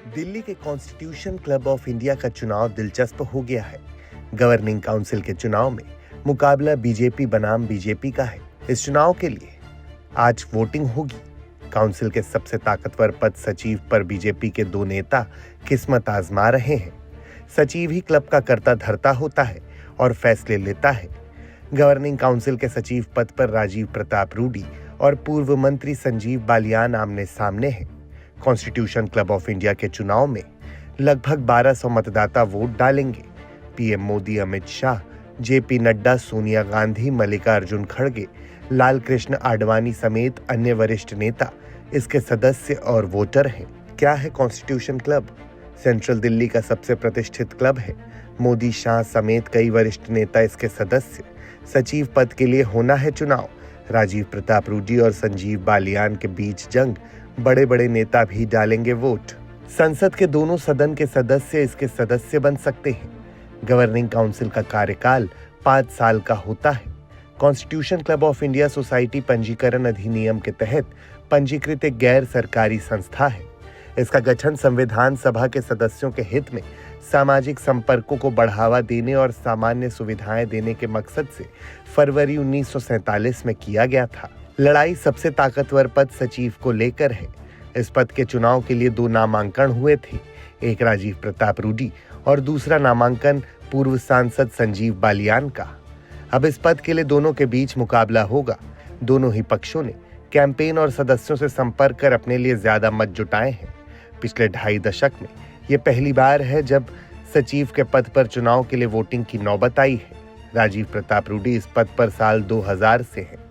दिल्ली के constitution club of India का चुनाव दिलचस्प हो गया है। गवर्निंग काउंसिल के चुनाव में मुकाबला बीजेपी बनाम बीजेपी का है। इस चुनाव के लिए आज वोटिंग होगी। काउंसिल के सबसे ताकतवर पद सचिव पर बीजेपी के दो नेता किस्मत आजमा रहे हैं। सचिव ही क्लब का कर्ता धर्ता होता है और फैसले लेता है। गवर्निंग काउंसिल के सचिव पद पर राजीव प्रताप रूडी और पूर्व मंत्री संजीव बालियान आमने सामने हैं। कॉन्स्टिट्यूशन क्लब ऑफ इंडिया के चुनाव में लगभग 1200 मतदाता वोट डालेंगे। पीएम मोदी, अमित शाह, जेपी नड्डा, सोनिया गांधी, मल्लिकार्जुन खड़गे, लाल कृष्ण आडवाणी समेत अन्य वरिष्ठ नेता इसके सदस्य और वोटर हैं। क्या है कॉन्स्टिट्यूशन क्लब? सेंट्रल दिल्ली का सबसे प्रतिष्ठित क्लब है। मोदी, शाह समेत कई वरिष्ठ नेता इसके सदस्य। सचिव पद के लिए होना है चुनाव। राजीव प्रताप रूडी और संजीव बालियान के बीच जंग। बड़े बड़े नेता भी डालेंगे वोट। संसद के दोनों सदन के सदस्य इसके सदस्य बन सकते हैं। गवर्निंग काउंसिल का कार्यकाल 5 साल का होता है। Constitution club of India society पंजीकरण अधिनियम के तहत पंजीकृत एक गैर सरकारी संस्था है। इसका गठन संविधान सभा के सदस्यों के हित में सामाजिक संपर्कों को बढ़ावा देने और सामान्य सुविधाएं देने के मकसद से फरवरी 1947 में किया गया था। लड़ाई सबसे ताकतवर पद सचिव को लेकर है। इस पद के चुनाव के लिए 2 नामांकन हुए थे, एक राजीव प्रताप रूडी और दूसरा नामांकन पूर्व सांसद संजीव बालियान का। अब इस पद के लिए दोनों के बीच मुकाबला होगा। दोनों ही पक्षों ने कैंपेन और सदस्यों से संपर्क कर अपने लिए ज्यादा मत जुटाए हैं। पिछले 2.5 दशक में यह पहली बार है जब सचिव के पद पर चुनाव के लिए वोटिंग की नौबत आई है। राजीव प्रताप रूडी इस पद पर साल 2000 से हैं।